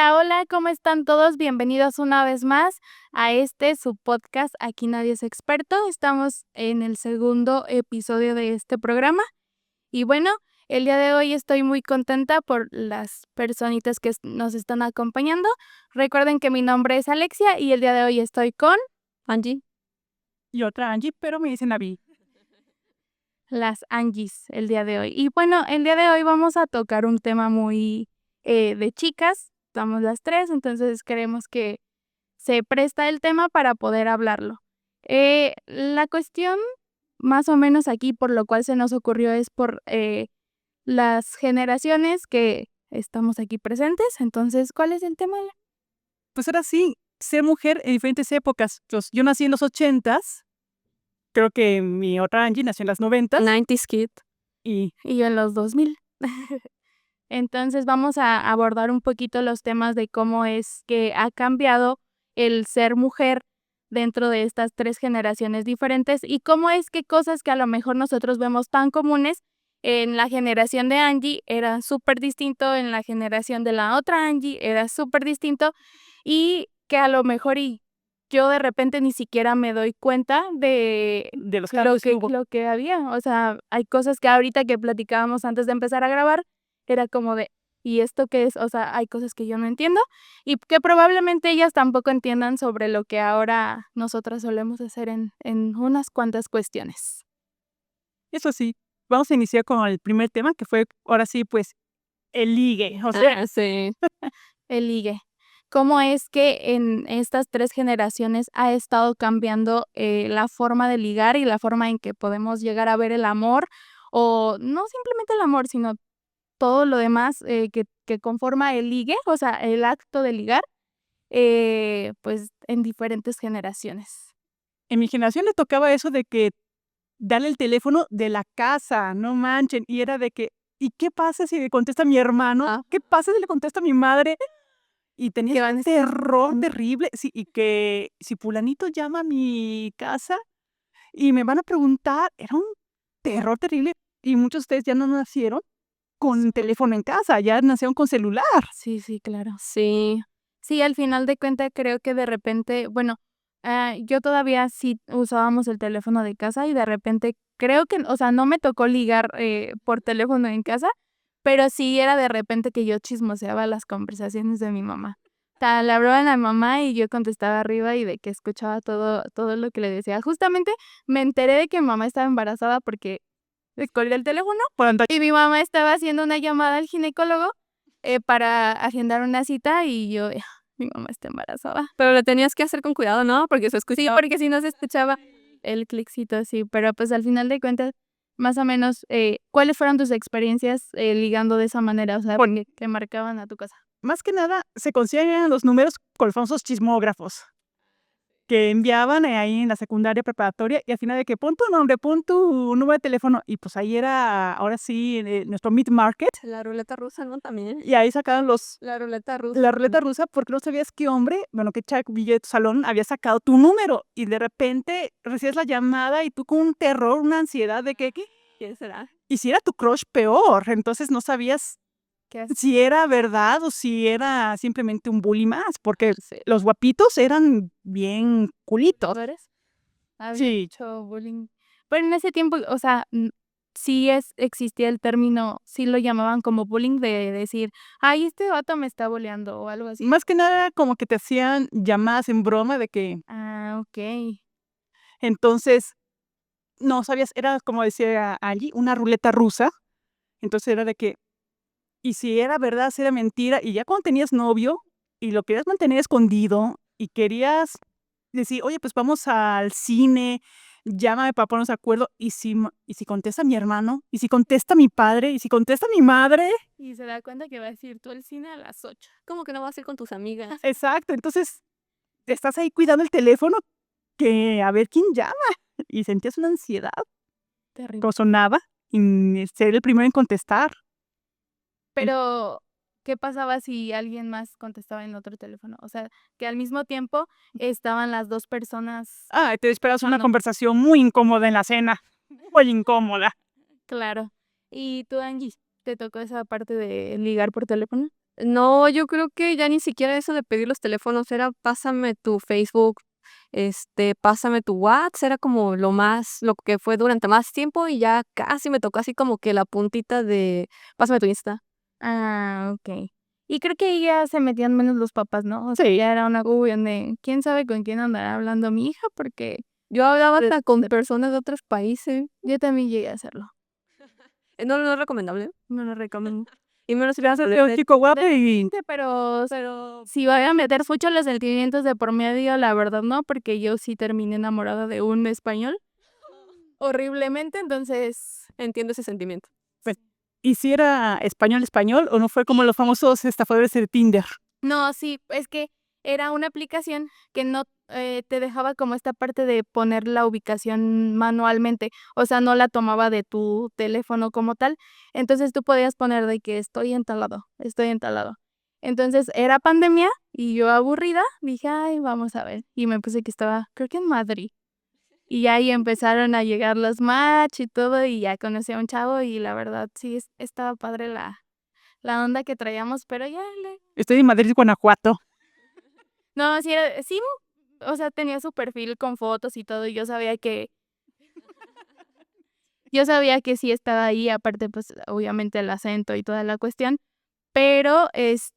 Hola, hola, ¿cómo están todos? Bienvenidos una vez más a su podcast Aquí nadie es experto. Estamos en el segundo episodio de este programa y bueno, el día de hoy estoy muy contenta por las personitas que nos están acompañando. Recuerden que mi nombre es Alexia y el día de hoy estoy con Angie. Y otra Angie, pero me dicen Abby. las Angies el día de hoy. Y bueno, el día de hoy vamos a tocar un tema muy de chicas. Estamos las tres, entonces queremos que se presta el tema para poder hablarlo. La cuestión, más o menos aquí, por lo cual se nos ocurrió es por las generaciones que estamos aquí presentes. Entonces, ¿cuál es el tema? Pues ahora sí, ser mujer en diferentes épocas. Yo nací en los 80s, creo que mi otra Angie nació en las 90s 90s Kid. y Y yo en los 2000. Entonces vamos a abordar un poquito los temas de cómo es que ha cambiado el ser mujer dentro de estas tres generaciones diferentes y cómo es que cosas que a lo mejor nosotros vemos tan comunes en la generación de Angie era súper distinto, en la generación de la otra Angie era súper distinto y que a lo mejor yo de repente ni siquiera me doy cuenta de los cambios que hubo. lo que había. O sea, hay cosas que ahorita que platicábamos antes de empezar a grabar, era como de, ¿y esto qué es? O sea, hay cosas que yo no entiendo y que probablemente ellas tampoco entiendan sobre lo que ahora nosotras solemos hacer en unas cuantas cuestiones. Eso sí, vamos a iniciar con el primer tema, que fue, ahora sí, pues, el ligue. O sea, Sí. El ligue. ¿Cómo es que en estas tres generaciones ha estado cambiando la forma de ligar y la forma en que podemos llegar a ver el amor? O no simplemente el amor, sino todo lo demás que conforma el ligue, o sea, el acto de ligar, pues en diferentes generaciones. en mi generación le tocaba eso de que darle el teléfono de la casa, no manchen. Y era de que, ¿y qué pasa si le contesta mi hermano? Ah. ¿Qué pasa si le contesta mi madre? Y ¿Qué tenía van a ese terror terrible. Sí, y que si fulanito llama a mi casa y me van a preguntar, era un terror terrible. Y muchos de ustedes ya no nacieron con teléfono en casa, ya nacieron con celular. Sí, sí, claro. Sí. Sí, al final de cuentas creo que de repente, bueno, yo todavía sí usábamos el teléfono de casa y de repente creo que, o sea, no me tocó ligar por teléfono en casa, pero sí era de repente que yo chismoseaba las conversaciones de mi mamá. O sea, le hablaban a mi mamá y yo contestaba arriba y de que escuchaba todo lo que le decía. Justamente me enteré de que mi mamá estaba embarazada porque colgué el teléfono Por andar. y mi mamá estaba haciendo una llamada al ginecólogo para agendar una cita y yo, mi mamá está embarazada. Pero lo tenías que hacer con cuidado, ¿no? Porque se escucha. Sí, porque si no se escuchaba el cliccito así, pero pues al final de cuentas, más o menos, ¿cuáles fueron tus experiencias ligando de esa manera? O sea, que marcaban a tu casa. Más que nada, se consiguen los números con los famosos chismógrafos que enviaban ahí en la secundaria preparatoria y al final de que pon tu nombre, pon tu número de teléfono y pues ahí era, ahora sí, nuestro meet market La ruleta rusa, ¿no? También. y ahí sacaban La ruleta rusa. la ruleta rusa porque no sabías qué hombre, bueno, qué chavillo de tu salón había sacado tu número y de repente recibes la llamada y tú con un terror, una ansiedad de que, ¿qué? ¿Quién será? Y si era tu crush, peor, entonces no sabías ¿Qué haces? si era verdad o si era simplemente un bully más, porque Sí. los guapitos eran bien culitos. ¿Tú eres? Había Sí. hecho bullying. Pero en ese tiempo, o sea, sí existía el término, sí lo llamaban como bullying de decir, ay, este vato me está bulleando o algo así. Más que nada como que te hacían llamadas en broma de que Ah, ok. entonces no sabías, era como decía allí, una ruleta rusa. Entonces era de que, y si era verdad, si era mentira, y ya cuando tenías novio y lo querías mantener escondido y querías decir, oye, pues vamos al cine, llámame para ponernos de acuerdo, y si contesta mi hermano, y si contesta mi padre, y si contesta mi madre. Y se da cuenta que va a decir tú al cine a las 8. ¿Cómo que no vas a ir con tus amigas? Exacto, entonces estás ahí cuidando el teléfono que a ver quién llama, y sentías una ansiedad, Terrible. como sonaba, y ser el primero en contestar. Pero, ¿qué pasaba si alguien más contestaba en otro teléfono? O sea, que al mismo tiempo estaban las dos personas. Te esperas una No. conversación muy incómoda en la cena, muy incómoda. Claro. ¿Y tú, Angie, te tocó esa parte de ligar por teléfono? No, yo creo que ya ni siquiera eso de pedir los teléfonos era pásame tu Facebook, pásame tu WhatsApp, era como lo que fue durante más tiempo y ya casi me tocó así como que la puntita de pásame tu Insta. Ah, okey. Y creo que ahí ya se metían menos los papás, ¿no? O sea, Sí. ya era una cuestión de, ¿quién sabe con quién andará hablando mi hija? Porque Yo hablaba Pues, hasta con personas de otros países. yo también llegué a hacerlo. No es recomendable. No lo recomiendo. Y menos si Ya vas a se un chico guapo y Pero pero si voy a meter mucho los sentimientos de por medio, la verdad no, porque yo sí terminé enamorada de un español horriblemente, entonces entiendo ese sentimiento. pues, ¿y si era español, español o no fue como los famosos estafadores de Tinder? no, sí, es que era una aplicación que no, te dejaba como esta parte de poner la ubicación manualmente, o sea, no la tomaba de tu teléfono como tal. Entonces, tú podías poner de que estoy en tal lado, estoy en tal lado. Entonces, era pandemia y yo aburrida dije: "Ay, vamos a ver", y me puse que estaba, creo que en Madrid. Y ya ahí empezaron a llegar los match y todo, y ya conocí a un chavo y la verdad sí estaba padre la onda que traíamos, pero ya le Estoy en Madrid, Guanajuato. no, sí, o sea, tenía su perfil con fotos y todo, y yo sabía que sí estaba ahí, aparte, pues, obviamente el acento y toda la cuestión, pero, pues,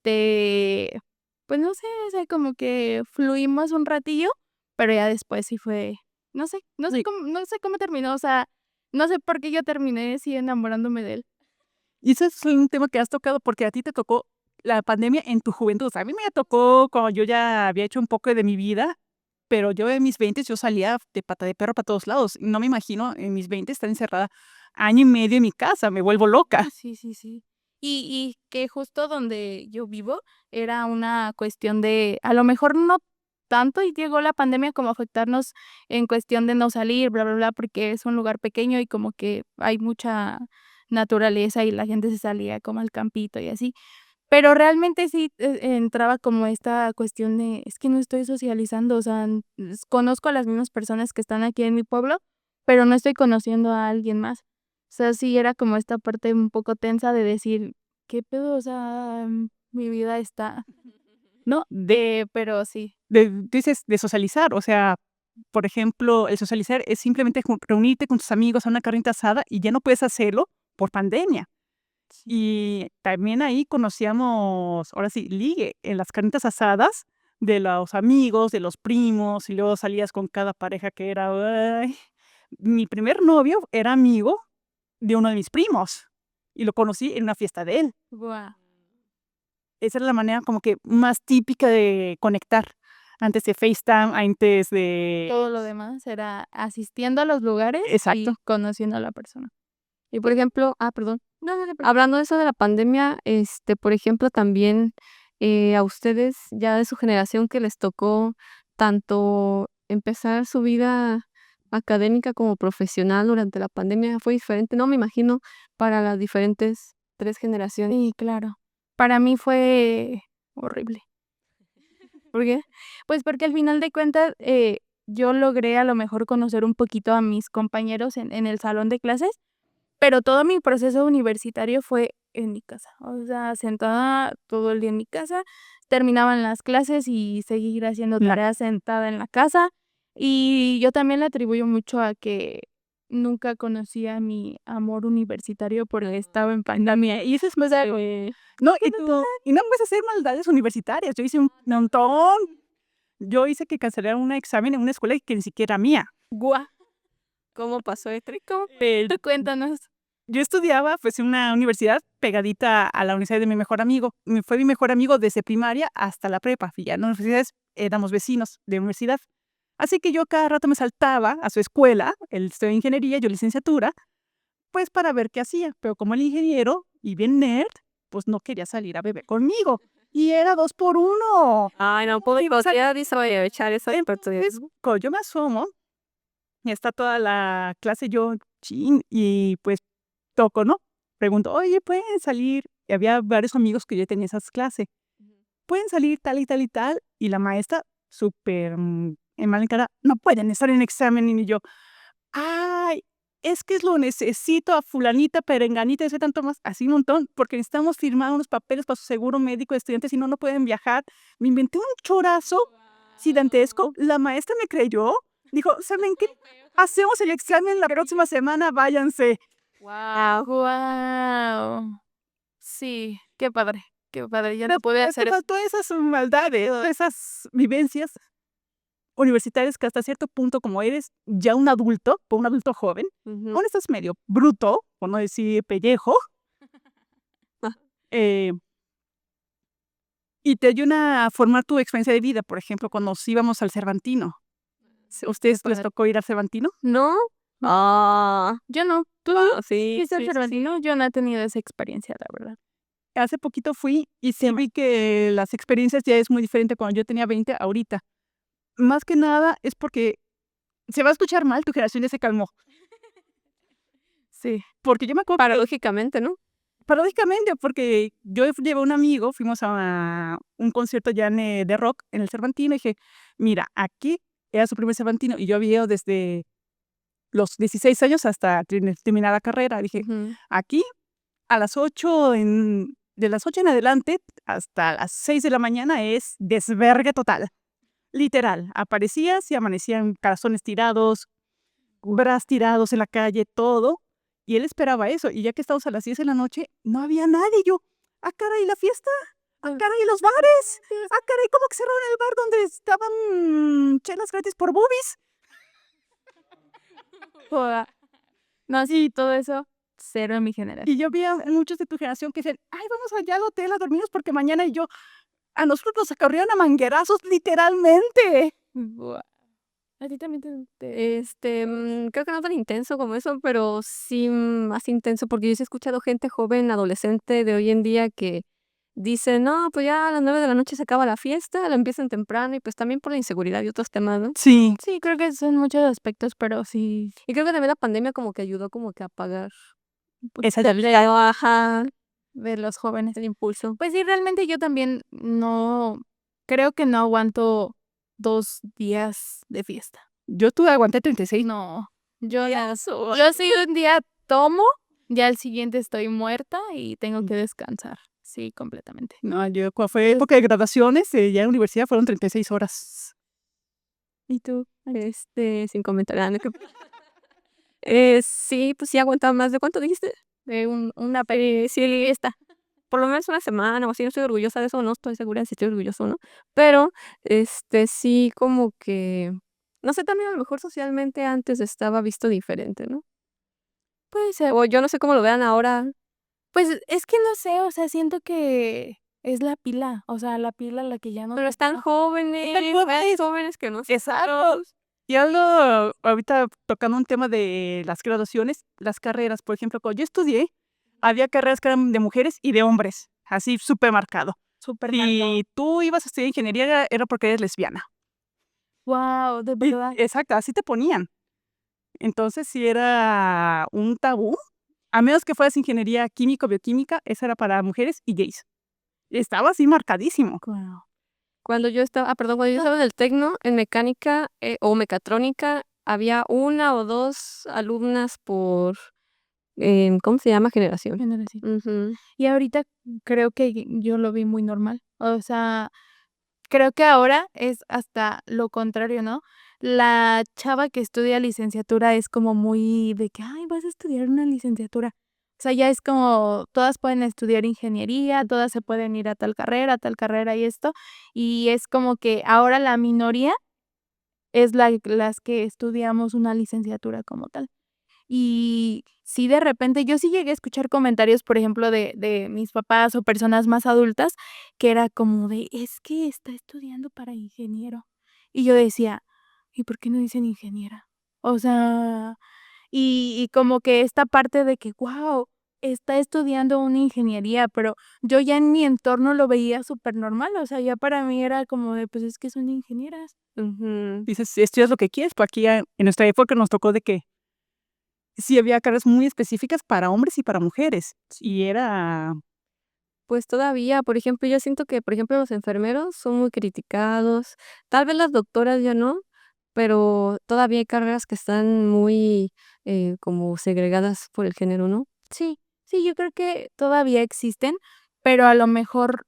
no sé, o sea, como que fluimos un ratillo, pero ya después sí fue, Sí. no sé cómo terminó, o sea, no sé por qué yo terminé sí enamorándome de él. Y ese es un tema que has tocado porque a ti te tocó la pandemia en tu juventud. O sea, a mí me tocó cuando yo ya había hecho un poco de mi vida, pero yo en mis 20 yo salía de pata de perro para todos lados. No me imagino en mis 20 estar encerrada año y medio en mi casa, me vuelvo loca. Sí, sí, sí. Y que justo donde yo vivo era una cuestión de, a lo mejor no tanto y llegó la pandemia como a afectarnos en cuestión de no salir, bla, bla, bla, porque es un lugar pequeño y como que hay mucha naturaleza y la gente se salía como al campito y así. Pero realmente sí, entraba como esta cuestión de, es que no estoy socializando, o sea, conozco a las mismas personas que están aquí en mi pueblo, pero no estoy conociendo a alguien más. O sea, sí era como esta parte un poco tensa de decir, ¿qué pedo? O sea, mi vida está, ¿No? pero sí. Dices de socializar, o sea, por ejemplo, el socializar es simplemente reunirte con tus amigos a una carnita asada y ya no puedes hacerlo por pandemia. Sí. Y también ahí conocíamos, ahora sí, ligue en las carnitas asadas de los amigos, de los primos, y luego salías con cada pareja que era, ay. Mi primer novio era amigo de uno de mis primos y lo conocí en una fiesta de él. Guau. Esa era la manera como que más típica de conectar, antes de FaceTime, antes de Todo lo demás era asistiendo a los lugares exacto. y conociendo a la persona. Y por ejemplo, perdón. No, no, no, Hablando de eso de la pandemia, por ejemplo, también, a ustedes ya de su generación que les tocó tanto empezar su vida académica como profesional durante la pandemia, ¿fue diferente? No, me imagino para las diferentes 3 generaciones. sí, claro. Para mí fue horrible. ¿Por qué? Pues porque al final de cuentas, yo logré a lo mejor conocer un poquito a mis compañeros en el salón de clases, pero todo mi proceso universitario fue en mi casa. O sea, sentada todo el día en mi casa, terminaban las clases y seguir haciendo La tareas sentada en la casa. Y yo también le atribuyo mucho a que nunca conocí a mi amor universitario porque estaba en pandemia. Y eso es más de no, y no puedes hacer maldades universitarias. Yo hice un montón. Yo hice que cancelaran un examen en una escuela que ni siquiera era mía. guau. ¿Cómo pasó esto? ¿Cómo? Tú cuéntanos. Yo estudiaba, pues, en una universidad pegadita a la universidad de mi mejor amigo. Fue mi mejor amigo desde primaria hasta la prepa. Y ya en las universidades éramos vecinos de universidad. Así que yo cada rato me saltaba a su escuela, él estudió ingeniería, yo licenciatura, pues para ver qué hacía. Pero como el ingeniero y bien nerd, pues no quería salir a beber conmigo. Y era 2 por 1. Ay, no puedo O sea, echar esa oportunidad. entonces, cuando yo me asomo, y está toda la clase yo, chin, y pues toco, ¿no? Pregunto, oye, ¿pueden salir? Y había varios amigos que yo tenía esas clases. ¿Pueden salir tal y tal y tal? Y la maestra, súper en mal cara, no pueden estar en examen. Y yo, ay, es que lo necesito a fulanita, perenganita, ese tanto más, así un montón, porque necesitamos firmar unos papeles para su seguro médico de estudiantes, si no, no pueden viajar. Me inventé un chorazo gigantesco. La maestra me creyó. Dijo, ¿saben qué? Hacemos el examen la próxima semana, váyanse. Wow. Wow. Sí, qué padre, qué padre. Yo no pude Te hacer eso. faltó esas maldades, esas vivencias universitarias que hasta cierto punto, como eres ya un adulto joven, aún estás medio bruto, por no decir pellejo, eh, y te ayuda a formar tu experiencia de vida. Por ejemplo, cuando nos íbamos al Cervantino. ¿A ustedes les padre. tocó ir al Cervantino? ¿No? Ah, Yo no. ¿Tú sí, fuiste al sí, sí. Cervantino? Yo no he tenido esa experiencia, la verdad. Hace poquito fui y sí vi que las experiencias ya es muy diferente cuando yo tenía 20 ahorita. Más que nada es porque se va a escuchar mal, tu generación ya se calmó. Sí. Porque yo me acuerdo, Paradójicamente, ¿no? paradójicamente, porque yo llevé a un amigo, fuimos a un concierto ya de rock en el Cervantino y dije, mira, aquí era su primer Cervantino y yo había ido desde los 16 años hasta terminar la carrera. Dije, Ujú. aquí a las 8, de las 8 en adelante hasta las 6 de la mañana es desvergue total. Literal, aparecías y amanecían calzones tirados, bras tirados en la calle, todo. Y él esperaba eso. Y ya que estábamos a las 10 de la noche, no había nadie. Y yo, ah, caray, ¿la fiesta? Ah, caray, ¿los bares? Ah, caray, ¿cómo que cerraron el bar donde estaban chelas gratis por boobies? Joda. No, sí, todo eso, cero en mi generación. Y yo vi a muchos de tu generación que dicen, ay, vamos allá al hotel a dormirnos porque mañana. Y yo, a nosotros nos acarrearon a manguerazos, literalmente. Buah. ¿A ti también Creo que no tan intenso como eso, pero sí más intenso, porque yo sí he escuchado gente joven, adolescente de hoy en día que dice, no, pues ya a las 9 de la noche se acaba la fiesta, la empiezan temprano y pues también por la inseguridad y otros temas, ¿no? Sí, Sí, creo que son muchos aspectos, pero sí. Y creo que también la pandemia como que ayudó como que a apagar esa ajá, De los jóvenes. el impulso. Pues sí, realmente yo también no, creo que no aguanto 2 días de fiesta. yo aguanté 36. No, yo no. Eso. Yo sí un día tomo, ya al siguiente estoy muerta y tengo que descansar. Sí, completamente. No, yo cuando fue época de graduaciones, ya en la universidad fueron 36 horas. ¿Y tú? Sin comentar nada. Sí, pues sí aguantaba más. ¿De cuánto dijiste? De una Sí, fiesta. Por lo menos una semana o así, no estoy orgullosa de eso, no estoy segura si estoy orgullosa o no. Pero, sí como que, no sé, también a lo mejor socialmente antes estaba visto diferente, ¿no? puede ser. O yo no sé cómo lo vean ahora. Pues es que no sé, o sea, siento que es la pila, o sea, la pila la que ya no. Pero están jóvenes, más jóvenes que Exacto. nosotros. Y hablo ahorita tocando un tema de las graduaciones, las carreras. Por ejemplo, cuando yo estudié, había carreras que eran de mujeres y de hombres, así súper marcado. Súper Si tú ibas a estudiar ingeniería, era porque eres lesbiana. Wow, de Y- verdad. exacto, así te ponían. Entonces, si era un tabú, a menos que fueras ingeniería químico, bioquímica, esa era para mujeres y gays. Estaba así marcadísimo. Wow. Cuando yo estaba, cuando yo estaba en el tecno, en mecánica o mecatrónica, había una o dos alumnas por, ¿cómo se llama? Generación. Generación. Ujú. Y ahorita creo que yo lo vi muy normal. O sea, creo que ahora es hasta lo contrario, ¿no? La chava que estudia licenciatura es como muy de que, ay, vas a estudiar una licenciatura. O sea, ya es como, todas pueden estudiar ingeniería, todas se pueden ir a tal carrera y esto. Y es como que ahora la minoría es las que estudiamos una licenciatura como tal. Y sí, de repente, yo sí llegué a escuchar comentarios, por ejemplo, de mis papás o personas más adultas, que era como de, es que está estudiando para ingeniero. Y yo decía, ¿y por qué no dicen ingeniera? O sea, y como que esta parte de que, wow, está estudiando una ingeniería, pero yo ya en mi entorno lo veía súper normal, o sea, ya para mí era como de, pues es que son ingenieras. Ujú. Dices, estudias lo que quieres, pero aquí en nuestra época nos tocó de que sí había carreras muy específicas para hombres y para mujeres. Y era, Pues todavía, por ejemplo, yo siento que, por ejemplo, los enfermeros son muy criticados, tal vez las doctoras ya no, pero todavía hay carreras que están muy, como segregadas por el género, ¿no? Sí, sí, yo creo que todavía existen, pero a lo mejor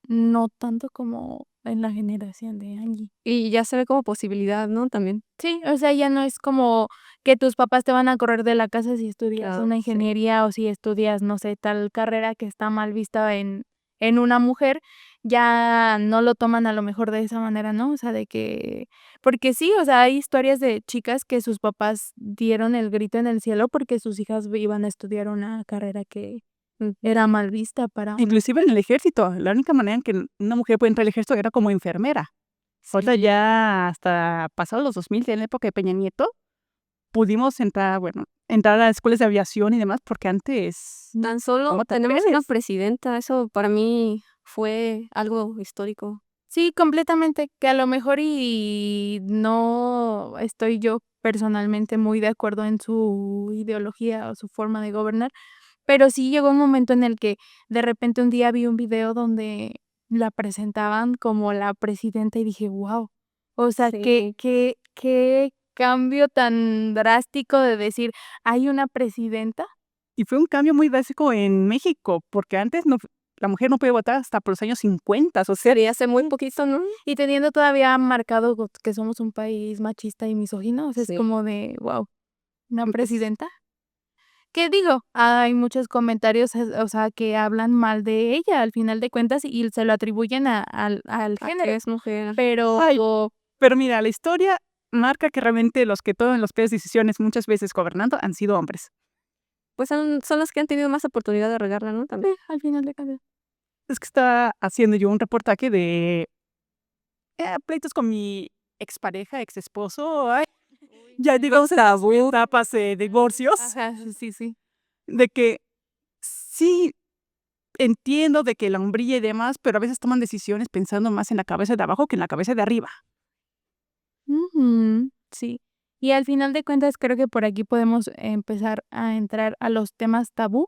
no tanto como en la generación de Angie. Y ya se ve como posibilidad, ¿no? También. Sí, o sea, ya no es como que tus papás te van a correr de la casa si estudias Claro, una sí. ingeniería o si estudias, no sé, tal carrera que está mal vista en una mujer, ya no lo toman a lo mejor de esa manera, ¿no? O sea, de que porque sí, o sea, hay historias de chicas que sus papás dieron el grito en el cielo porque sus hijas iban a estudiar una carrera que Ujú. era mal vista para Inclusive en el ejército, la única manera en que una mujer puede entrar al ejército era como enfermera. Ahorita Sí. ya hasta pasados los 2000, en la época de Peña Nieto, pudimos entrar, entrar a escuelas de aviación y demás, porque antes, Tan solo ¿cómo te tenemos una atreves? presidenta, eso para mí fue algo histórico. Sí, completamente, que a lo mejor y no estoy yo personalmente muy de acuerdo en su ideología o su forma de gobernar, pero sí llegó un momento en el que de repente un día vi un video donde la presentaban como la presidenta y dije: "Guau". O sea, Sí. qué cambio tan drástico de decir: "Hay una presidenta". Y fue un cambio muy drástico en México, porque antes no, la mujer no podía votar hasta por los años 50, o sea, Sí, hace muy poquito, ¿no? Y teniendo todavía marcado que somos un país machista y misógino, o sea, es Sí. como de, guau, ¿una entonces, presidenta? ¿Qué digo? Hay muchos comentarios, o sea, que hablan mal de ella, al final de cuentas, y se lo atribuyen al A que género, es mujer. pero ay, pero mira, la historia marca que realmente los que toman las peores decisiones muchas veces gobernando han sido hombres. Pues son los que han tenido más oportunidad de regarla, ¿no? También. al final de cuentas. Es que estaba haciendo yo un reportaje de pleitos con mi expareja, exesposo, ay, ya digamos esas etapas de divorcios, Ajá, sí, sí. de que sí entiendo de que la hombría y demás, pero a veces toman decisiones pensando más en la cabeza de abajo que en la cabeza de arriba. Ujú, sí. Y al final de cuentas, creo que por aquí podemos empezar a entrar a los temas tabú,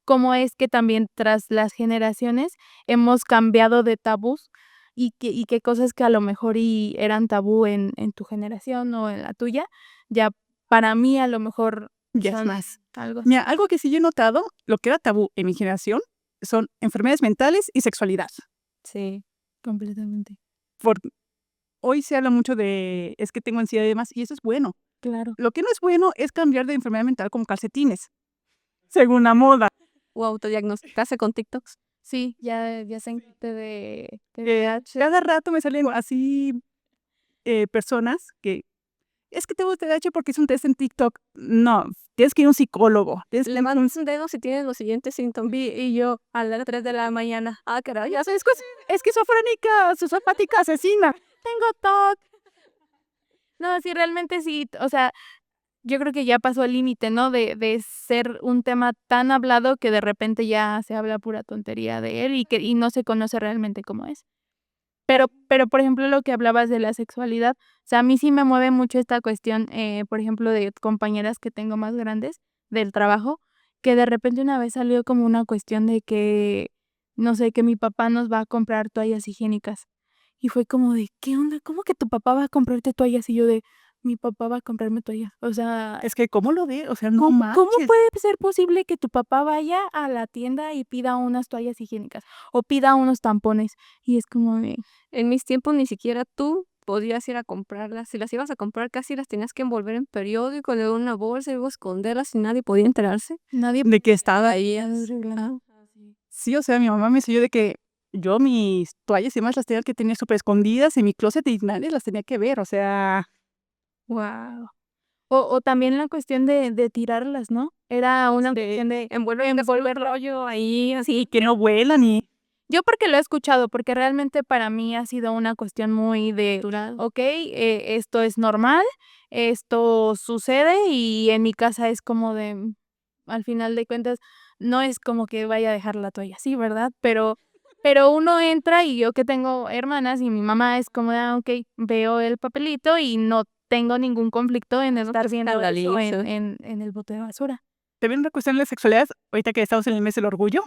cómo es que también tras las generaciones hemos cambiado de tabús y qué cosas que a lo mejor y eran tabú en tu generación o en la tuya, ya para mí a lo mejor Ya es son más. algo Mira, así. algo que sí yo he notado, lo que era tabú en mi generación son enfermedades mentales y sexualidad. Sí. Completamente. Por, hoy se habla mucho de es que tengo ansiedad y demás, y eso es bueno. Claro. Lo que no es bueno es cambiar de enfermedad mental como calcetines, según la moda. O autodiagnosticarse con TikToks. Sí, ya se encarté de TDAH. Cada rato me salen así personas que es que tengo TDAH porque es un test en TikTok. No, tienes que ir a un psicólogo. Tienes que ir a Levantas un dedo si tienes los siguientes síntomas. Y yo a las 3 de la mañana. Ah, caray. ya soy esquizofrénica, sociopática, asesina. Tengo TOC. No, sí, realmente sí, o sea, yo creo que ya pasó el límite, ¿no? De ser un tema tan hablado que de repente ya se habla pura tontería de él y no se conoce realmente cómo es. Pero, por ejemplo, lo que hablabas de la sexualidad, o sea, a mí sí me mueve mucho esta cuestión, por ejemplo, de compañeras que tengo más grandes del trabajo, que de repente una vez salió como una cuestión de que, no sé, que mi papá nos va a comprar toallas higiénicas. Y fue como de, ¿qué onda? ¿Cómo que tu papá va a comprarte toallas? Y yo de, mi papá va a comprarme toallas. O sea, Es que, ¿cómo lo ve? O sea, no ¿cómo manches. puede ser posible que tu papá vaya a la tienda y pida unas toallas higiénicas o pida unos tampones? Y es como de, En mis tiempos ni siquiera tú podías ir a comprarlas. Si las ibas a comprar, casi las tenías que envolver en periódico, luego en una bolsa, y luego esconderlas y nadie podía enterarse. nadie De que estaba ahí ahí. arreglando. Sí, o sea, mi mamá me enseñó de que yo mis toallas y demás las tenía que tener súper escondidas en mi closet y nadie las tenía que ver. O sea, Wow. O también la cuestión de tirarlas, ¿no? Era una de cuestión de Envolver rollo ahí, así. sí, que no vuelan y yo porque lo he escuchado, porque realmente para mí ha sido una cuestión muy de, Natural. okey, esto es normal, esto sucede y en mi casa es como de, al final de cuentas, no es como que vaya a dejar la toalla así, ¿verdad? Pero uno entra y yo que tengo hermanas y mi mamá es como de, okey, veo el papelito y no tengo ningún conflicto en No estar te viendo eso escandalizas. en el bote de basura. también una cuestión de la sexualidad, ahorita que estamos en el mes del orgullo,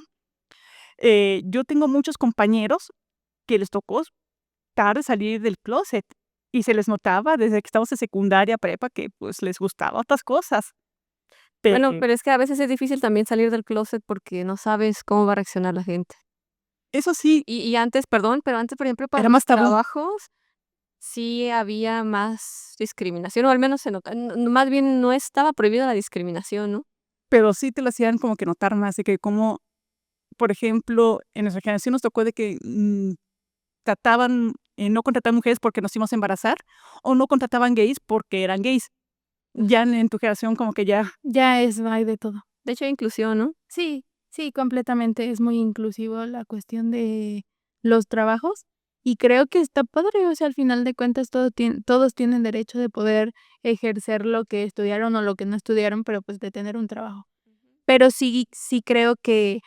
yo tengo muchos compañeros que les tocó tarde salir del closet Y se les notaba desde que estábamos en secundaria, prepa, que, pues, les gustaba otras cosas. Bueno, Pe pero es que a veces es difícil también salir del clóset porque no sabes cómo va a reaccionar la gente. Eso sí, Y antes, perdón, pero antes, por ejemplo, para era los más tabú, trabajos sí había más discriminación, o al menos se nota más bien no estaba prohibida la discriminación, ¿no? pero sí te lo hacían como que notar más, de que como, por ejemplo, en nuestra generación nos tocó de que, trataban, no contratar mujeres porque nos íbamos a embarazar, o no contrataban gays porque eran gays. Ya en tu generación como que ya Ya hay de todo. De hecho, inclusión, ¿no? Sí, sí, completamente. Es muy inclusivo la cuestión de los trabajos y creo que está padre, o sea, al final de cuentas todos tienen derecho de poder ejercer lo que estudiaron o lo que no estudiaron, pero pues de tener un trabajo. Pero sí creo que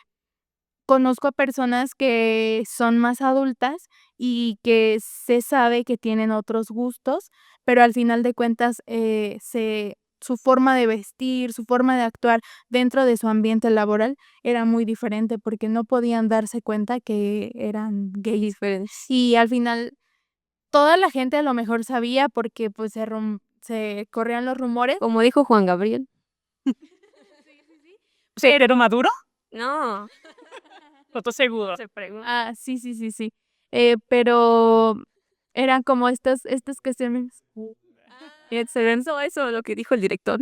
conozco a personas que son más adultas y que se sabe que tienen otros gustos, pero al final de cuentas, su forma de vestir, su forma de actuar dentro de su ambiente laboral era muy diferente, porque no podían darse cuenta que eran gays. Diferentes. Y al final, toda la gente a lo mejor sabía porque, pues, se corrían los rumores. Como dijo Juan Gabriel. ¿sí era maduro? No, No estoy seguro. se pregunta. Ah, sí. Pero eran como estas cuestiones. Excelso eso, lo que dijo el director.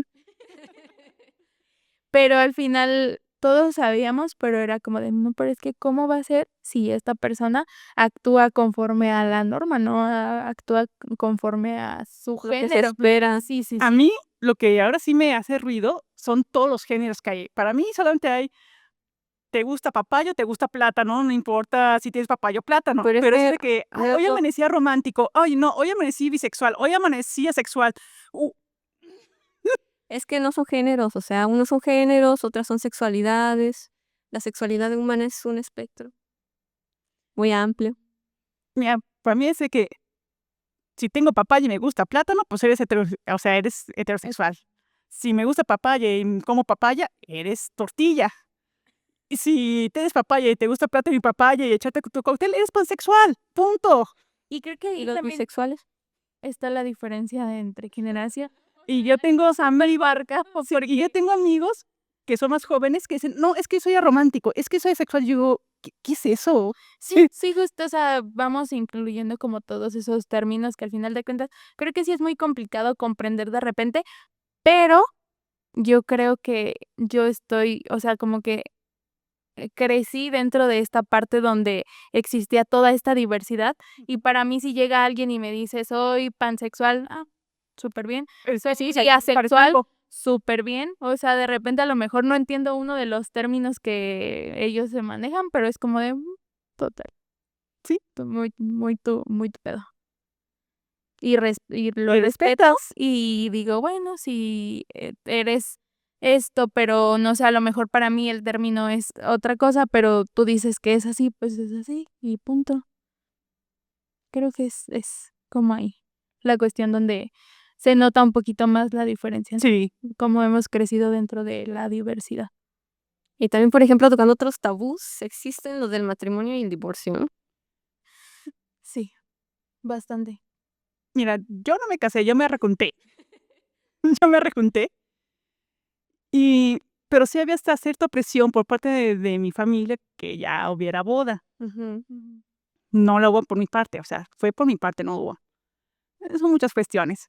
Pero al final todos sabíamos, pero era como de: "No, pero es que, ¿cómo va a ser si esta persona actúa conforme a la norma, no actúa conforme a su Lo que se género?". espera. Sí. A mí, lo que ahora sí me hace ruido son todos los géneros que hay. Para mí solamente hay, te gusta papayo, te gusta plátano, no importa si tienes papayo o plátano, Pero es pero eso que de que: "Ay, pero hoy amanecía romántico, ay, no, hoy amanecí bisexual, hoy amanecí asexual". Uh, es que no son géneros, o sea, unos son géneros, otras son sexualidades. La sexualidad humana es un espectro muy amplio. mira, para mí es de que si tengo papaya y me gusta plátano, pues eres heterosexual. Si me gusta papaya y como papaya, eres tortilla. Y si tienes papaya y te gusta plátano y papaya y echarte tu cóctel, eres pansexual, punto. Y creo que ¿Y ahí los también bisexuales? está la diferencia entre generación. Y yo tengo amigos Marca, sí, y yo tengo amigos que son más jóvenes que dicen: "No, es que soy aromántico, es que soy asexual". Yo digo: "¿Qué es eso?". sí, justo, o sea, vamos incluyendo como todos esos términos que al final de cuentas creo que sí es muy complicado comprender de repente, pero yo creo que yo estoy, o sea, como que crecí dentro de esta parte donde existía toda esta diversidad y para mí si llega alguien y me dice: "Soy pansexual", súper bien. Soy Sí, se parece asexual, algo. súper bien. O sea, de repente a lo mejor no entiendo uno de los términos que ellos se manejan, pero es como de, total, Sí, muy tu pedo. Y lo y respeto respetas. y digo, bueno, si, eres esto, pero no sé, a lo mejor para mí el término es otra cosa, pero tú dices que es así, pues es así y punto. Creo que es como ahí la cuestión donde se nota un poquito más la diferencia, Sí, cómo hemos crecido dentro de la diversidad. Y también, por ejemplo, tocando otros tabús, existen los del matrimonio y el divorcio, ¿no? Sí, bastante. mira, yo no me casé, yo me rejunté. Yo me rejunté y pero sí había hasta cierta presión por parte de mi familia que ya hubiera boda. Ujú. Ujú. No la hubo por mi parte, o sea, fue por mi parte, no hubo. Son muchas cuestiones,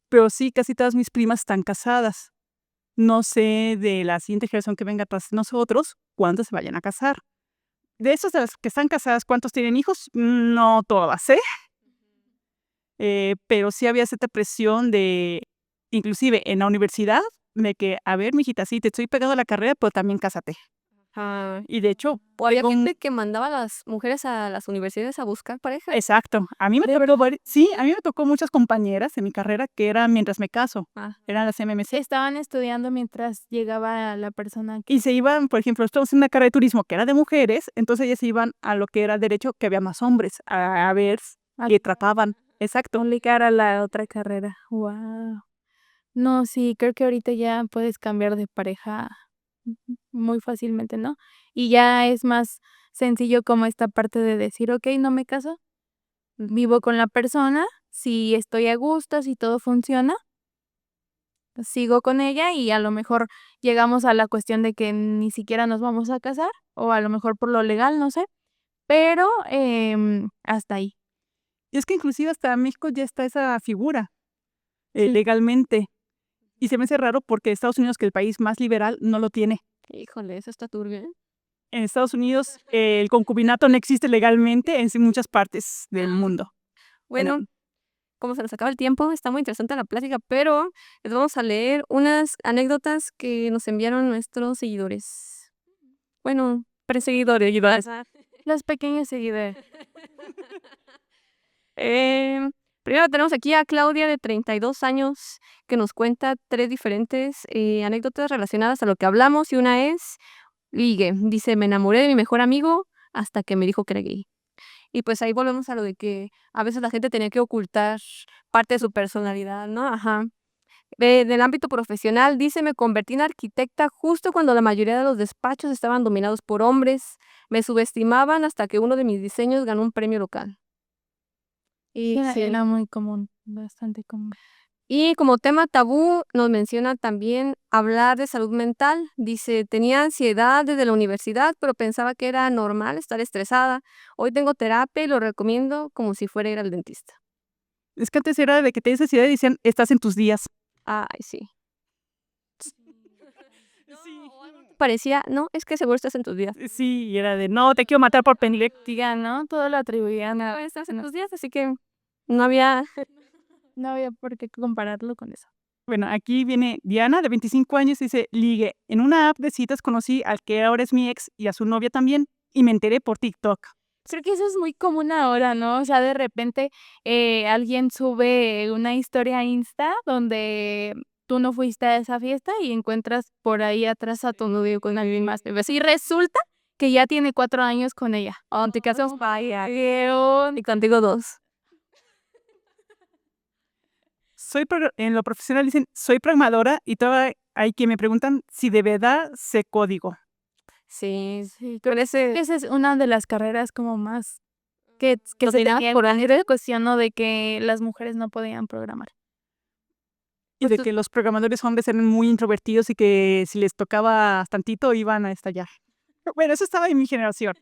pero sí, casi todas mis primas están casadas. No sé de la siguiente generación que venga tras nosotros, cuántos se vayan a casar. De esos de las que están casadas, ¿cuántos tienen hijos? No todas, ¿eh? Pero sí había cierta presión de inclusive en la universidad, de que: "A ver, mijita, sí, te estoy pagando la carrera, pero también cásate". Ah, Y de hecho, o había tengo un gente que mandaba a las mujeres a las universidades a buscar pareja. exacto. A mí me tocó sí, a mí me tocó muchas compañeras en mi carrera que eran mientras me caso, Ah, eran las MMC. Estaban estudiando mientras llegaba la persona que Y se iban, por ejemplo, estamos en una carrera de turismo que era de mujeres, entonces ellas se iban a lo que era derecho, que había más hombres, a ver qué trataban. Exacto. aplicar a la otra carrera. Wow. No, sí, creo que ahorita ya puedes cambiar de pareja muy fácilmente, ¿no? Y ya es más sencillo como esta parte de decir: "Okey, no me caso, vivo con la persona, si estoy a gusto, si todo funciona, sigo con ella y a lo mejor llegamos a la cuestión de que ni siquiera nos vamos a casar, o a lo mejor por lo legal, no sé, pero, hasta ahí. Y es que inclusive hasta en México ya está esa figura, legalmente. Y se me hace raro porque Estados Unidos, que es el país más liberal, no lo tiene. Híjole, eso está turbio, ¿eh? En Estados Unidos, el concubinato no existe legalmente en muchas partes del mundo. Bueno, como se nos acaba el tiempo, está muy interesante la plática, pero les vamos a leer unas anécdotas que nos enviaron nuestros seguidores. Bueno, perseguidores, iba a decir. Los pequeños seguidores. Primero tenemos aquí a Claudia, de 32 años, que nos cuenta 3 diferentes anécdotas relacionadas a lo que hablamos, y una es ligue. Dice: me enamoré de mi mejor amigo hasta que me dijo que era gay. Y pues ahí volvemos a lo de que a veces la gente tenía que ocultar parte de su personalidad, ¿no? Ajá. Del ámbito profesional, dice: me convertí en arquitecta justo cuando la mayoría de los despachos estaban dominados por hombres. Me subestimaban hasta que uno de mis diseños ganó un premio local. Y Era sí. era muy común, bastante común. Y como tema tabú, nos menciona también hablar de salud mental. Dice: tenía ansiedad desde la universidad, pero pensaba que era normal estar estresada. Hoy tengo terapia y lo recomiendo como si fuera a ir al dentista. Es que antes era de que tenías ansiedad y decían, estás en tus días. Ay, sí. Parecía, no, es que seguro estás en tus días. Sí, y era de, no, te quiero matar por pendiente. ¿no? Todo lo atribuían a Estás en tus días, así que no había. no había por qué compararlo con eso. Bueno, aquí viene Diana, de 25 años, dice, ligue. En una app de citas conocí al que ahora es mi ex y a su novia también, y me enteré por TikTok. Creo que eso es muy común ahora, ¿no? O sea, de repente alguien sube una historia a Insta donde tú no fuiste a esa fiesta y encuentras por ahí atrás a tu novio con alguien más. Y resulta que ya tiene 4 años con ella. Oh, te casas, vaya. León. Y contigo 2. En lo profesional dicen, soy programadora y todavía hay que me preguntan si de verdad sé código. Sí, Sí, con ese. esa es una de las carreras como más que se Dominadas tenía por hombres. cuestión, ¿no? De que las mujeres no podían programar. Y de que los programadores hombres eran muy introvertidos y que si les tocaba tantito iban a estallar. Bueno, eso estaba en mi generación.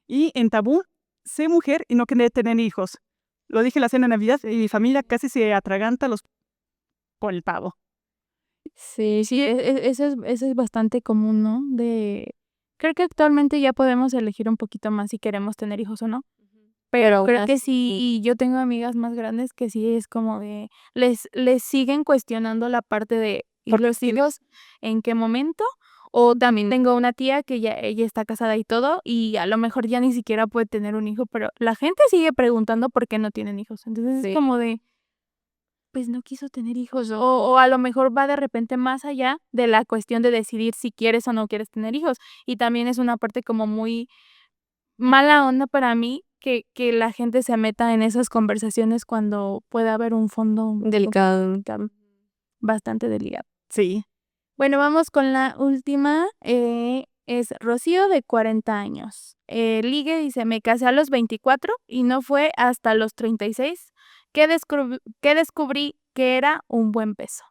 Y en tabú, sé mujer y no querer tener hijos. Lo dije en la cena de Navidad y mi familia casi se atraganta por el pavo. Sí, eso es bastante común, ¿no? Creo que actualmente ya podemos elegir un poquito más si queremos tener hijos o no. Pero creo que sí, y yo tengo amigas más grandes que sí es como de, les siguen cuestionando la parte de, ¿y los hijos en qué momento? O también tengo una tía que ya ella está casada y todo, y a lo mejor ya ni siquiera puede tener un hijo, pero la gente sigue preguntando por qué no tienen hijos. Entonces Sí. es como de, pues no quiso tener hijos, o a lo mejor va de repente más allá de la cuestión de decidir si quieres o no quieres tener hijos. Y también es una parte como muy mala onda para mí que la gente se meta en esas conversaciones cuando puede haber un fondo Delicado. bastante delicado. Sí. Bueno, vamos con la última. Es Rocío, de 40 años. Ligue dice: me casé a los 24 y no fue hasta los 36 que descubrí que era un buen peso.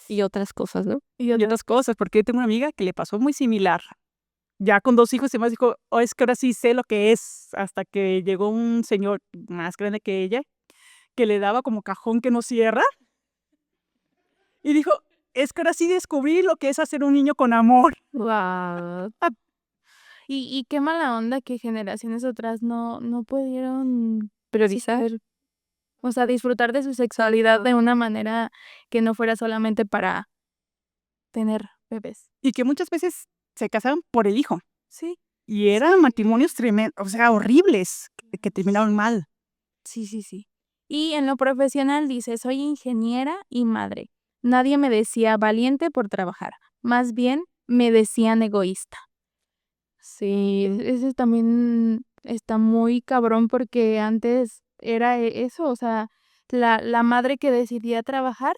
Y otras cosas, ¿no? Y otras cosas, porque yo tengo una amiga que le pasó muy similar. Ya con 2 hijos y más dijo, oh, es que ahora sí sé lo que es, hasta que llegó un señor más grande que ella, que le daba como cajón que no cierra. Y dijo, es que ahora sí descubrí lo que es hacer un niño con amor. Wow. Y qué mala onda que generaciones atrás no pudieron Priorizar. o sea, disfrutar de su sexualidad de una manera que no fuera solamente para tener bebés. Y que muchas veces se casaron por el hijo. Sí, Y eran matrimonios tremendos, o sea, horribles, que terminaron mal. sí. Y en lo profesional dice: soy ingeniera y madre. Nadie me decía valiente por trabajar, más bien me decían egoísta. Sí, eso también está muy cabrón porque antes era eso, o sea, la madre que decidía trabajar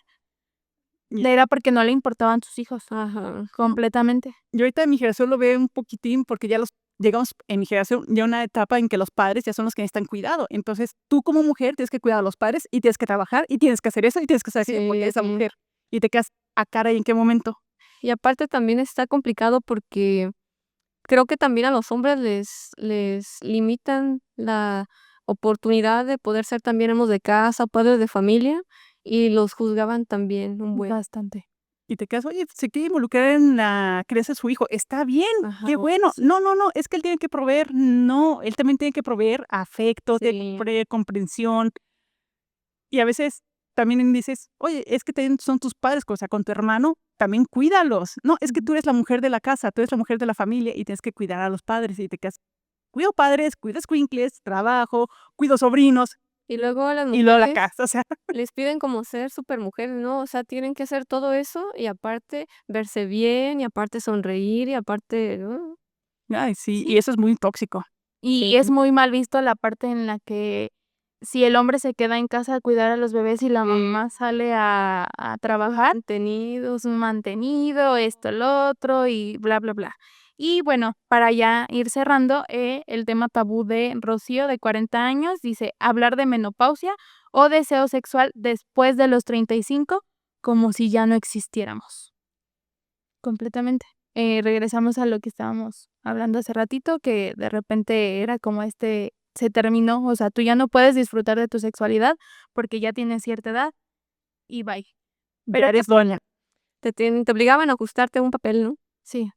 Y- era porque no le importaban sus hijos Ajá. completamente. Y ahorita en mi generación lo veo un poquitín porque ya los llegamos en mi generación ya a una etapa en que los padres ya son los que necesitan cuidado. Entonces, tú como mujer tienes que cuidar a los padres y tienes que trabajar y tienes que hacer eso y tienes que hacer aquello porque eres la Sí. mujer. Y te quedas a cara y en qué momento. Y aparte también está complicado porque creo que también a los hombres les limitan la oportunidad de poder ser también amos de casa, padres de familia, y los juzgaban también un buen. Bastante. Y te quedas, oye, se quiere involucrar en la crianza de su hijo. Está bien, Ajá, qué bueno. sí. No, es que él tiene que proveer. No, él también tiene que proveer afecto, tiene que Sí. proveer comprensión. Y a veces también dices, oye, es que también son tus padres, o sea, con tu hermano, también cuídalos. No, es que tú eres la mujer de la casa, tú eres la mujer de la familia y tienes que cuidar a los padres. Y te quedas, cuido padres, cuido escuincles, trabajo, cuido sobrinos Y luego a las y luego la mujeres casa. O sea, les piden como ser supermujeres, ¿no? O sea, tienen que hacer todo eso y aparte verse bien, y aparte sonreír, y aparte, ay, sí, Sí. y eso es muy tóxico. Y Sí. es muy mal visto la parte en la que si el hombre se queda en casa a cuidar a los bebés y la Sí. mamá sale a trabajar, Mantenidos. mantenido, esto, lo otro y bla, bla, bla. Y bueno, para ya ir cerrando, el tema tabú de Rocío, de 40 años, dice: hablar de menopausia o deseo sexual después de los 35, como si ya no existiéramos. Completamente. Regresamos a lo que estábamos hablando hace ratito, que de repente era como se terminó, o sea, tú ya no puedes disfrutar de tu sexualidad porque ya tienes cierta edad y bye. Pero Ya eres doña. Te obligaban a ajustarte a un papel, ¿no? sí,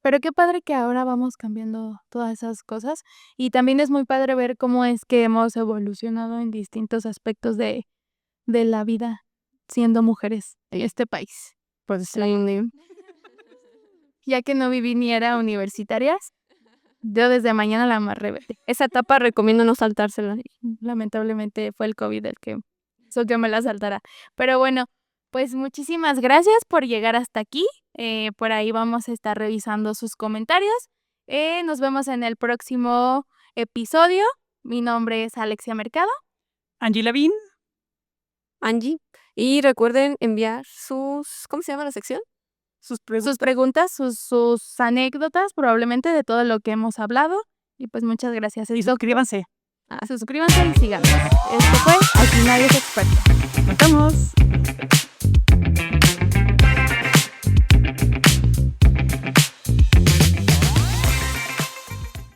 pero qué padre que ahora vamos cambiando todas esas cosas y también es muy padre ver cómo es que hemos evolucionado en distintos aspectos de la vida siendo mujeres en este país. Pues Sí. Ya que no viví ni era universitarias, yo desde mañana la más rebelde. Esa etapa recomiendo no saltársela. Lamentablemente fue el COVID el que hizo que me la saltara. Pero bueno, pues muchísimas gracias por llegar hasta aquí. Por ahí vamos a estar revisando sus comentarios. Nos vemos en el próximo episodio. Mi nombre es Alexia Mercado. Angie Lavín, Angie. Y recuerden enviar sus, ¿cómo se llama la sección? sus preguntas. Sus preguntas, sus anécdotas, probablemente de todo lo que hemos hablado. Y pues muchas gracias. Y suscríbanse. Suscríbanse y síganos. Esto fue Aquí Nadie es Experto. Nos vemos.